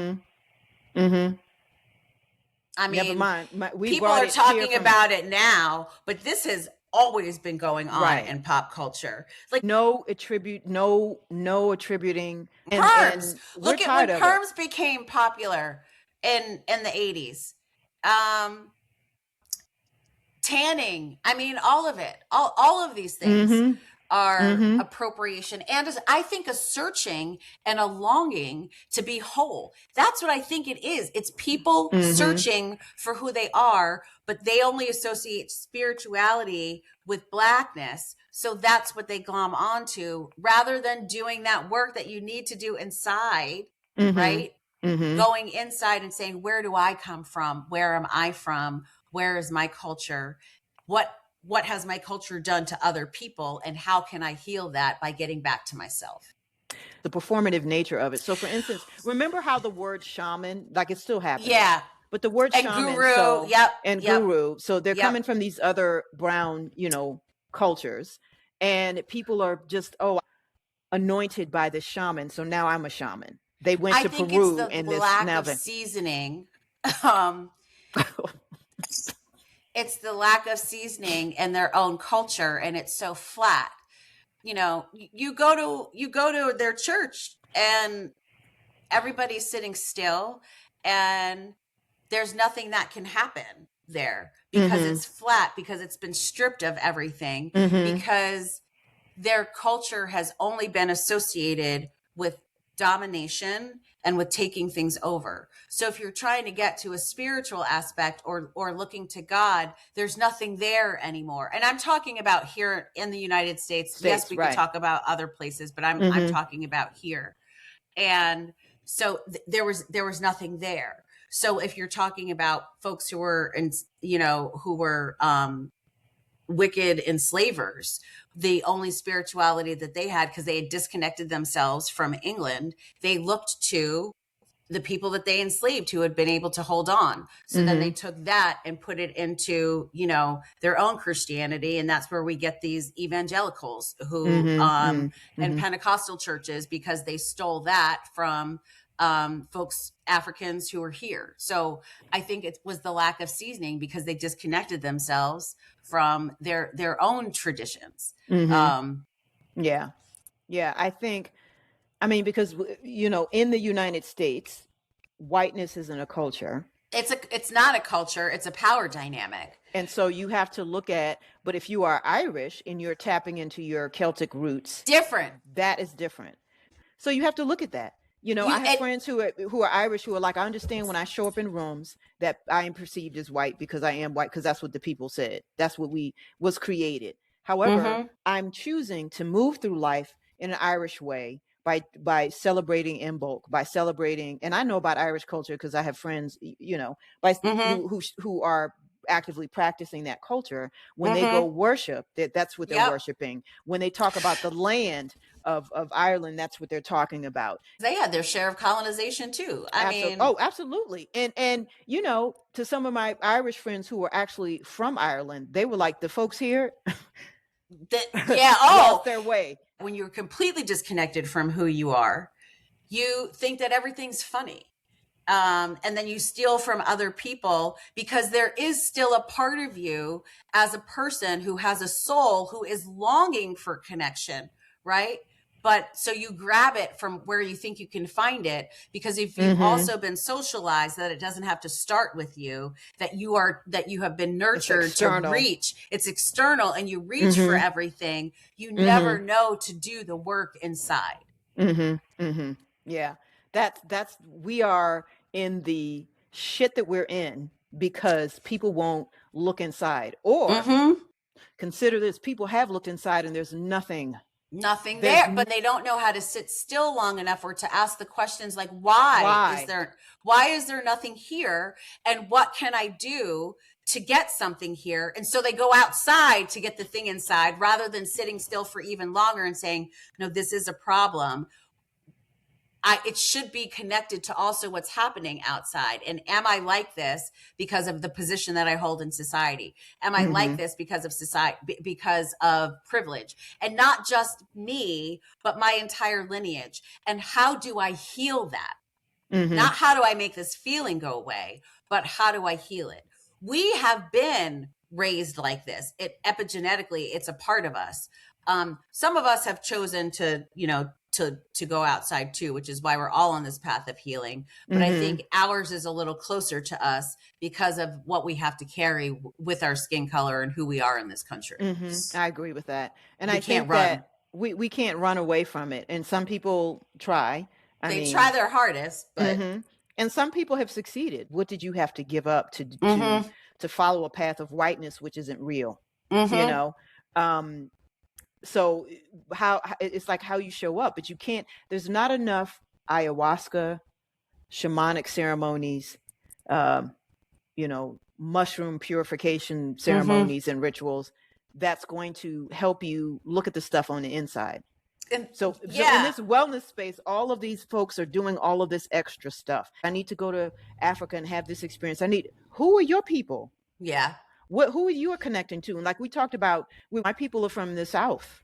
mean, never mind. People are talking about it now, but this has always been going on in pop culture. Like no attributing. Perms. Look at when perms became popular in the 80s. Tanning. I mean, all of it. All of these things are appropriation. And I think a searching and a longing to be whole. That's what I think it is. It's people searching for who they are, but they only associate spirituality with Blackness. So that's what they glom onto, rather than doing that work that you need to do inside, right? Going inside and saying, where do I come from? Where am I from? Where is my culture? What has my culture done to other people? And how can I heal that by getting back to myself? The performative nature of it. So for instance, remember how the word shaman, like it's still happening. Yeah. But the word shaman, guru, guru. So they're coming from these other brown, cultures. And people are just, anointed by the shaman. So now I'm a shaman. They went to Peru and this lack of seasoning. It's the lack of seasoning in their own culture, and it's so flat. You know, you go to their church and everybody's sitting still, and there's nothing that can happen there because it's flat, because it's been stripped of everything, because their culture has only been associated with domination and with taking things over. So if you're trying to get to a spiritual aspect or looking to God, there's nothing there anymore. And I'm talking about here in the United States. Yes, we could talk about other places, but I'm talking about here. And so there was nothing there. So if you're talking about folks who were, who were wicked enslavers, the only spirituality that they had, because they had disconnected themselves from England, they looked to the people that they enslaved who had been able to hold on. So then they took that and put it into, their own Christianity. And that's where we get these evangelicals who, and Pentecostal churches, because they stole that from folks, Africans who were here. So I think it was the lack of seasoning, because they disconnected themselves from their own traditions. Yeah. I think, because, in the United States, whiteness isn't a culture. It's not a culture. It's a power dynamic. And so you have to look at, but if you are Irish and you're tapping into your Celtic roots, different. That is different. So you have to look at that. I have friends who are Irish who are like, I understand when I show up in rooms that I am perceived as white because I am white, because that's what the people said. That's what was created. However, I'm choosing to move through life in an Irish way by celebrating in bulk, by celebrating, and I know about Irish culture because I have friends, who are actively practicing that culture. When they go worship, that's what they're worshiping. When they talk about the land of Ireland, that's what they're talking about. They had their share of colonization too. Absolutely. And to some of my Irish friends who were actually from Ireland, they were like, the folks here lost their way. When you're completely disconnected from who you are, you think that everything's funny. And then you steal from other people, because there is still a part of you as a person who has a soul who is longing for connection, right? But so you grab it from where you think you can find it, because if you've also been socialized that it doesn't have to start with you, that you have been nurtured to reach, it's external, and you reach for everything, you never know to do the work inside. Yeah. That's we are in the shit that we're in because people won't look inside. Or consider this, people have looked inside and there's nothing there, but they don't know how to sit still long enough or to ask the questions like, why is there nothing here, and what can I do to get something here? And so they go outside to get the thing inside, rather than sitting still for even longer and saying, no, this is a problem. It should be connected to also what's happening outside. And am I like this because of the position that I hold in society? Am I like this because of society, because of privilege? And not just me, but my entire lineage. And how do I heal that? Not how do I make this feeling go away, but how do I heal it? We have been raised like this. Epigenetically, it's a part of us. Some of us have chosen to, to go outside too, which is why we're all on this path of healing. But I think ours is a little closer to us because of what we have to carry with our skin color and who we are in this country. I agree with that. And I think that we can't run away from it. And some people try. They try their hardest, but and some people have succeeded. What did you have to give up to follow a path of whiteness, which isn't real? So how it's like how you show up, but you can't, there's not enough ayahuasca, shamanic ceremonies, mushroom purification ceremonies and rituals that's going to help you look at the stuff on the inside. So in this wellness space, all of these folks are doing all of this extra stuff. I need to go to Africa and have this experience. Who are your people? Yeah. Who are you connecting to? And like we talked about, my people are from the South.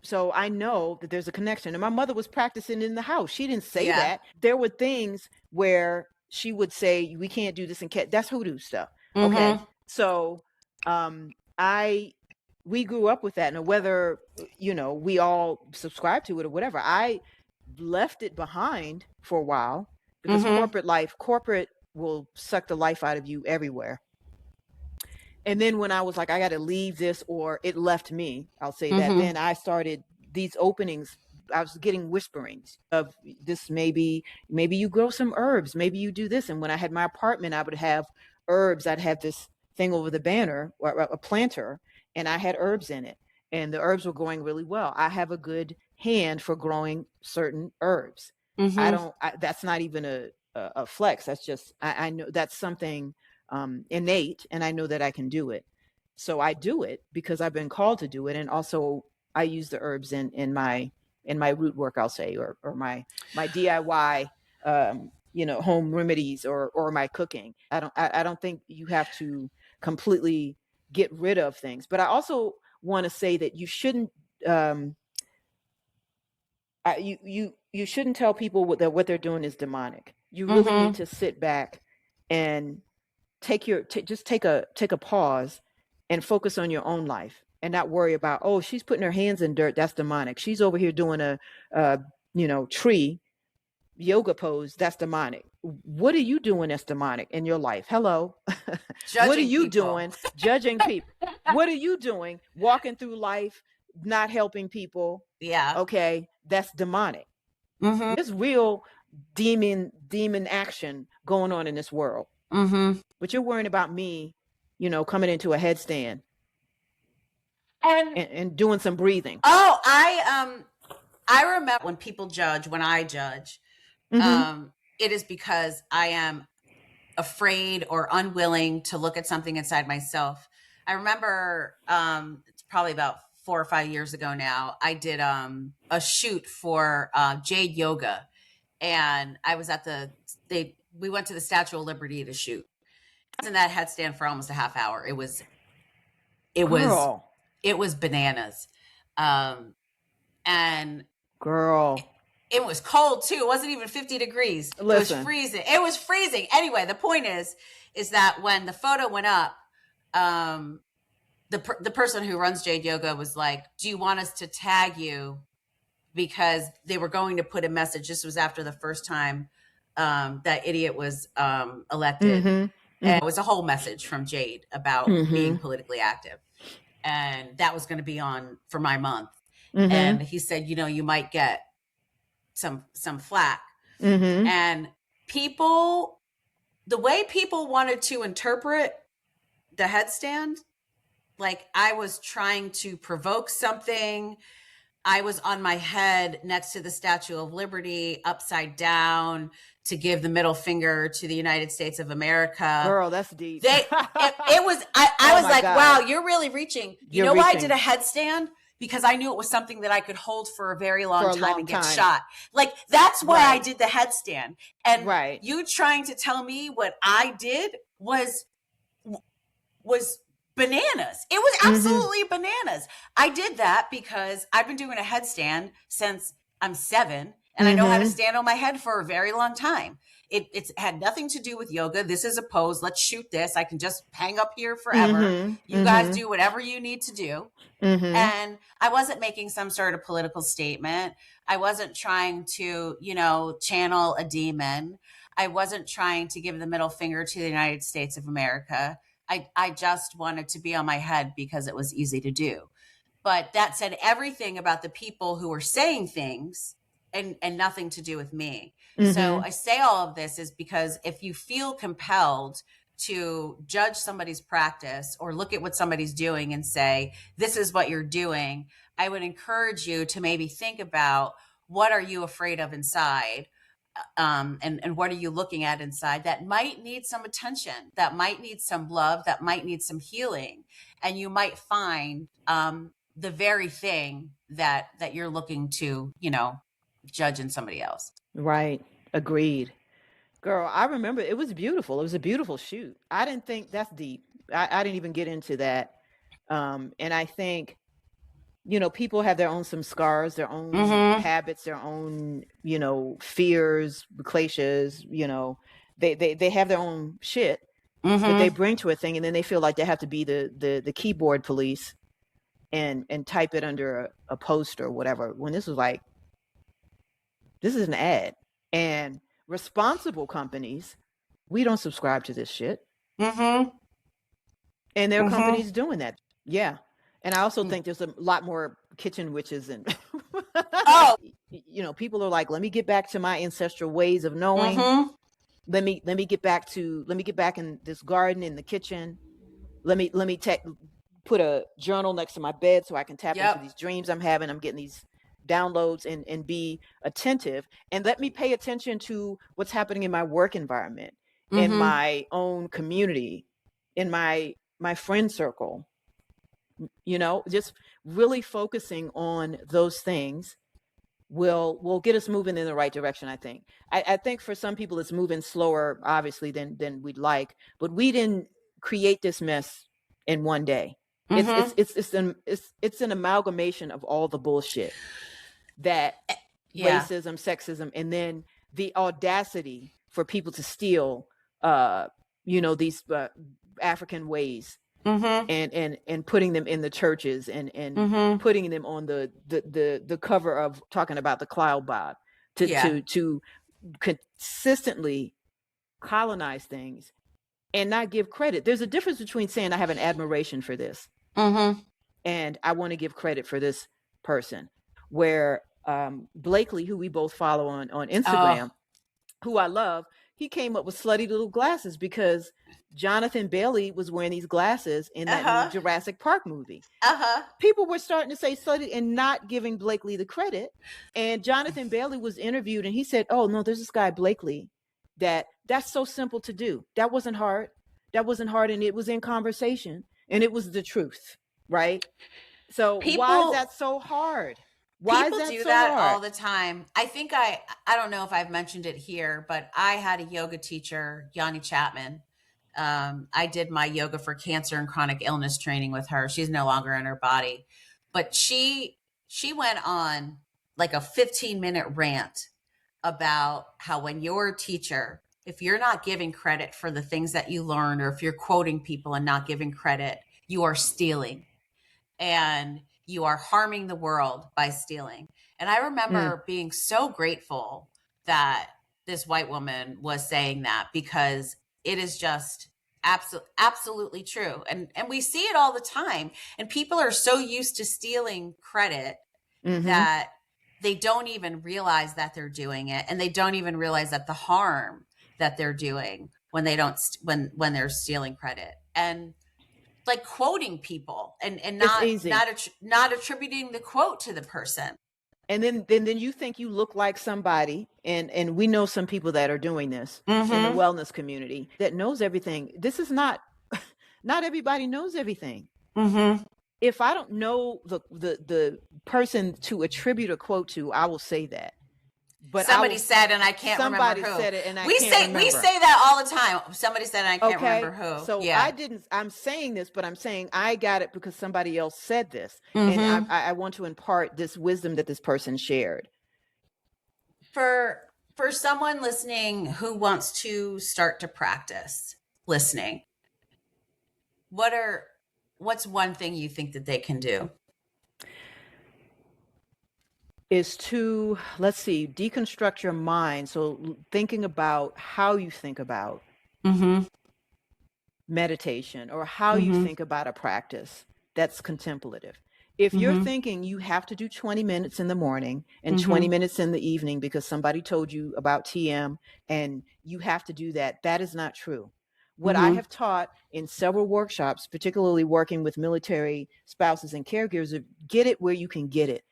So I know that there's a connection. And my mother was practicing in the house. She didn't say that. There were things where she would say, we can't do this, and that's hoodoo stuff. Okay. So, we grew up with that. And whether, we all subscribe to it or whatever, I left it behind for a while because corporate will suck the life out of you everywhere. And then when I was like, I got to leave this, or it left me, I'll say that, then I started these openings. I was getting whisperings of this, maybe you grow some herbs, maybe you do this. And when I had my apartment, I would have herbs. I'd have this thing over the banner, or a planter, and I had herbs in it, and the herbs were growing really well. I have a good hand for growing certain herbs. That's not even a flex. That's just, I know that's something innate, and I know that I can do it. So I do it because I've been called to do it. And also I use the herbs in my root work, I'll say, or my DIY, home remedies, or my cooking. I don't think you have to completely get rid of things, but I also want to say that you shouldn't, you shouldn't tell people what they're doing is demonic. You really need to sit back and just take a pause and focus on your own life, and not worry about, oh, she's putting her hands in dirt, that's demonic. She's over here doing a tree yoga pose, that's demonic. What are you doing that's demonic in your life? Hello. What are you doing judging people? What are you doing walking through life not helping people? Yeah. Okay, that's demonic. There's real demon action going on in this world. But you're worrying about me, coming into a headstand and doing some breathing. Oh, I remember when people judge, when I judge, it is because I am afraid or unwilling to look at something inside myself. I remember, it's probably about 4 or 5 years ago now, I did a shoot for Jade Yoga, and I was at we went to the Statue of Liberty to shoot. I was in that headstand for almost a half hour. It was bananas. And girl, it was cold too. It wasn't even 50 degrees. Listen. It was freezing. Anyway, the point is that when the photo went up, the person who runs Jade Yoga was like, do you want us to tag you? Because they were going to put a message. This was after the first time that idiot was elected. And it was a whole message from Jade about being politically active. And that was going to be on for my month. And he said, you might get some flack. And the way people wanted to interpret the headstand, like I was trying to provoke something. I was on my head next to the Statue of Liberty, upside down, to give the middle finger to the United States of America. Girl, that's deep. It was, I was like, God. Wow, you're really reaching. You know why I did a headstand? Because I knew it was something that I could hold for a very long time and get shot. Like, that's why I did the headstand. And you trying to tell me what I did was bananas. It was absolutely bananas. I did that because I've been doing a headstand since I'm 7, and I know how to stand on my head for a very long time. It's had nothing to do with yoga. This is a pose. Let's shoot this. I can just hang up here forever. You guys do whatever you need to do. And I wasn't making some sort of political statement. I wasn't trying to, channel a demon. I wasn't trying to give the middle finger to the United States of America. I just wanted to be on my head because it was easy to do. But that said everything about the people who were saying things and nothing to do with me. So I say all of this is because if you feel compelled to judge somebody's practice or look at what somebody's doing and say, this is what you're doing, I would encourage you to maybe think about, what are you afraid of inside? And what are you looking at inside that might need some attention, that might need some love, that might need some healing. And you might find the very thing that you're looking to, judge in somebody else. Right. Agreed. Girl, I remember it was beautiful. It was a beautiful shoot. I didn't think that's deep. I didn't even get into that. And I think, people have their own, some scars, their own habits, their own, fears, cliches, they have their own shit. that they bring to a thing, and then they feel like they have to be the keyboard police and type it under a post or whatever, when this was like, this is an ad. And responsible companies, we don't subscribe to this shit. And there are companies doing that. Yeah. And I also think there's a lot more kitchen witches and you know, people are like, let me get back to my ancestral ways of knowing. Let me get back in this garden in the kitchen. Let me put a journal next to my bed so I can tap into these dreams I'm having. I'm getting these downloads and be attentive, and let me pay attention to what's happening in my work environment, in my own community, in my friend circle. You know, just really focusing on those things will get us moving in the right direction. I think for some people it's moving slower, obviously, than we'd like, but we didn't create this mess in one day. It's an amalgamation of all the bullshit that racism, sexism, and then the audacity for people to steal you know, these African ways and putting them in the churches and putting them on the cover of talking about the cloud bob to consistently colonize things and not give credit. There's a difference between saying I have an admiration for this and I want to give credit for this person. Where Blakely, who we both follow on Instagram, who I love, he came up with slutty little glasses because Jonathan Bailey was wearing these glasses in that new Jurassic Park movie. People were starting to say slutty and not giving Blakely the credit. And Jonathan Bailey was interviewed and he said, oh no, there's this guy Blakely that's so simple to do. That wasn't hard. And it was in conversation and it was the truth. Right. So why is that so hard? Why people do that all the time. I think I don't know if I've mentioned it here, but I had a yoga teacher, Yanni Chapman. I did my yoga for cancer and chronic illness training with her. She's no longer in her body, but she went on like a 15-minute rant about how when you're a teacher, if you're not giving credit for the things that you learned, or if you're quoting people and not giving credit, you are stealing. And you are harming the world by stealing. And I remember being so grateful that this white woman was saying that, because it is just absolutely true. And we see it all the time. And people are so used to stealing credit that they don't even realize that they're doing it. And they don't even realize that the harm that they're doing when they don't, when they're stealing credit. And like quoting people and not attributing the quote to the person. And then you think you look like somebody, and we know some people that are doing this in the wellness community that knows everything. This is not everybody knows everything. If I don't know the person to attribute a quote to, I will say that. But somebody said, and I can't remember who. Somebody said it, and we say that all the time. Somebody said, and I can't remember who. So I'm saying this, but I'm saying I got it because somebody else said this, and I want to impart this wisdom that this person shared. For someone listening who wants to start to practice listening, what's one thing you think that they can do? Is to, let's see, deconstruct your mind. So thinking about how you think about meditation, or how you think about a practice that's contemplative. If you're thinking you have to do 20 minutes in the morning and 20 minutes in the evening because somebody told you about TM and you have to do that, that is not true. What I have taught in several workshops, particularly working with military spouses and caregivers, is get it where you can get it.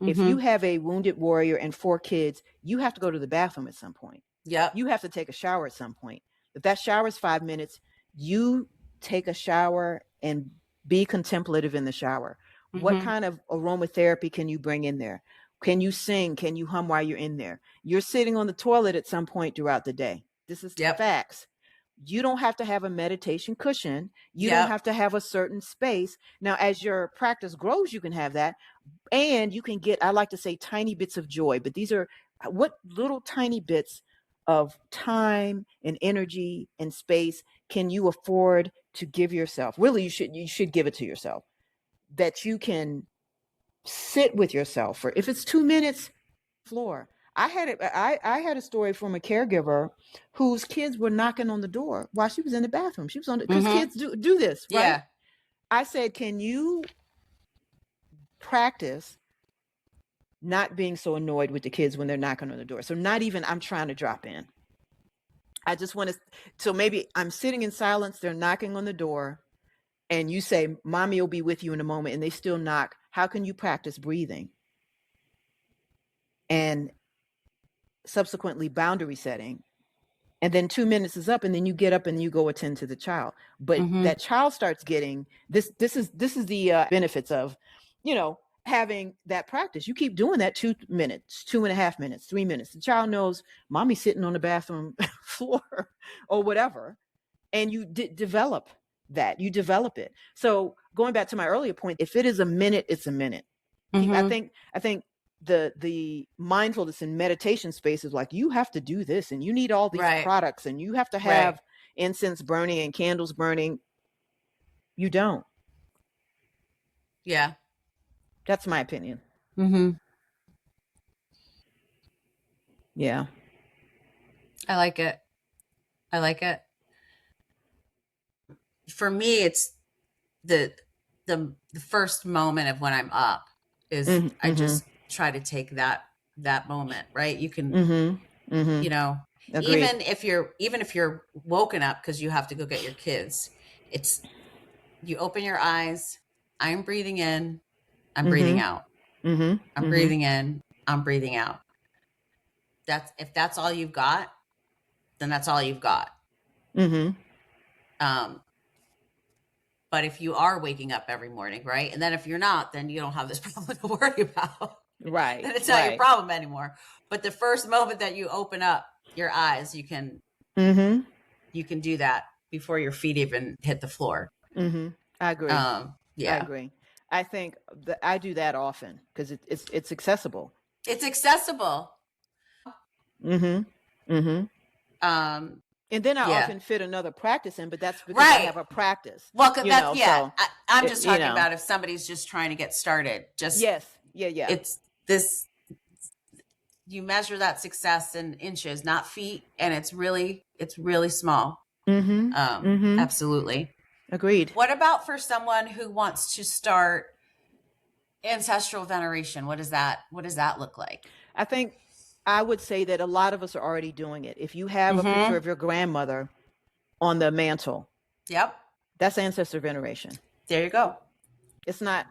If you have a wounded warrior and 4 kids, you have to go to the bathroom at some point. You have to take a shower at some point. If that shower is 5 minutes, you take a shower and be contemplative in the shower. What kind of aromatherapy can you bring in there? Can you sing? Can you hum while you're in there? You're sitting on the toilet at some point throughout the day. This is facts. You don't have to have a meditation cushion. You don't have to have a certain space. Now, as your practice grows, you can have that. And you can get, I like to say, tiny bits of joy. But these are what little tiny bits of time and energy and space can you afford to give yourself? Really, you should give it to yourself, that you can sit with yourself for, if it's 2 minutes, floor. I had a story from a caregiver whose kids were knocking on the door while she was in the bathroom. She was on, because kids do this, right? Yeah. I said, can you practice not being so annoyed with the kids when they're knocking on the door? So not even I'm trying to drop in. I just want to, so maybe I'm sitting in silence, they're knocking on the door, and you say, mommy will be with you in a moment, and they still knock. How can you practice breathing? And subsequently boundary setting. And then 2 minutes is up, and then you get up and you go attend to the child. But that child starts getting this. This is the benefits of, having that practice. You keep doing that 2 minutes, 2.5 minutes, 3 minutes. The child knows mommy's sitting on the bathroom floor or whatever, and you develop that. You develop it. So going back to my earlier point, if it is a minute, it's a minute. I think the mindfulness and meditation space is like, you have to do this, and you need all these products, and you have to have incense burning and candles burning. You don't. Yeah. That's my opinion. Yeah. I like it. For me, it's the first moment of when I'm up is I just try to take that moment, right? You can, you know, Agreed. even if you're woken up because you have to go get your kids, it's, you open your eyes, I'm breathing in, I'm breathing out. I'm breathing in, I'm breathing out. If that's all you've got, then that's all you've got. But if you are waking up every morning, right? And then if you're not, then you don't have this problem to worry about. Right. Then it's not your problem anymore. But the first moment that you open up your eyes, you can do that before your feet even hit the floor. I agree. Yeah. I agree. I think that I do that often because it's accessible. It's accessible. And then I often fit another practice in, but that's because I have a practice. Well, that's, so I'm just talking about if somebody's just trying to get started. Just Yeah. It's this. You measure that success in inches, not feet, and it's really small. Absolutely. Agreed. What about for someone who wants to start ancestral veneration? What does that look like? I think I would say that a lot of us are already doing it. If you have a picture of your grandmother on the mantle, that's ancestral veneration. There you go. It's not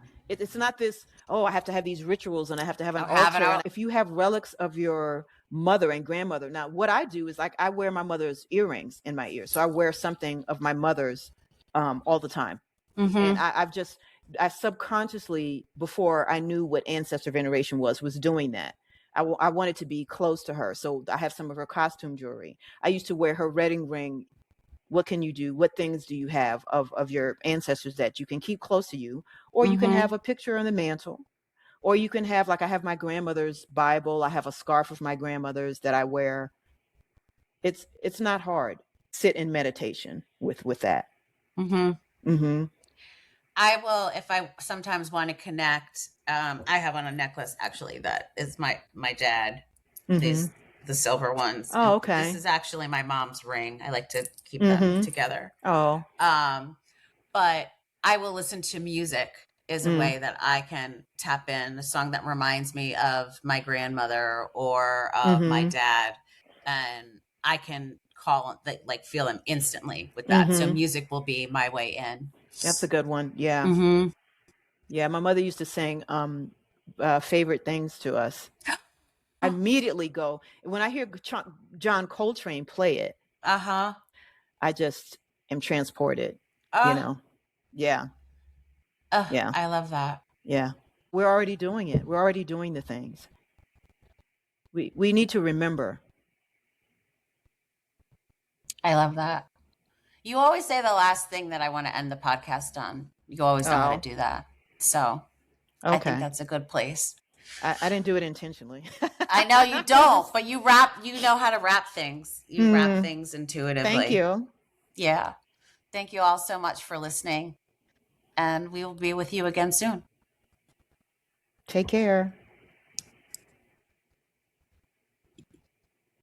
this, oh, I have to have these rituals and I have to have an altar. If you have relics of your mother and grandmother. Now, what I do is, like, I wear my mother's earrings in my ears. So I wear something of my mother's all the time. And I subconsciously, before I knew what ancestral veneration was doing that. I wanted to be close to her. So I have some of her costume jewelry. I used to wear her wedding ring. What can you do? What things do you have of your ancestors that you can keep close to you? Or you can have a picture on the mantle. Or you can have, like, I have my grandmother's Bible. I have a scarf of my grandmother's that I wear. It's not hard. Sit in meditation with that. I will, if I sometimes want to connect. I have on a necklace actually that is my dad. The silver ones. Oh, okay. This is actually my mom's ring. I like to keep them together. Oh. But I will listen to music is a way that I can tap in a song that reminds me of my grandmother or my dad, and I can feel them instantly with that. So music will be my way in. That's a good one. Yeah. Yeah. My mother used to sing favorite things to us. I immediately go, when I hear John Coltrane play it, I just am transported, Yeah. Yeah. I love that. Yeah. We're already doing it. We're already doing the things. We need to remember. I love that. You always say the last thing that I want to end the podcast on. You always don't want to do that. So I think that's a good place. I didn't do it intentionally. I know you don't, but you know how to wrap things. You wrap things intuitively. Thank you. Yeah. Thank you all so much for listening. And we will be with you again soon. Take care.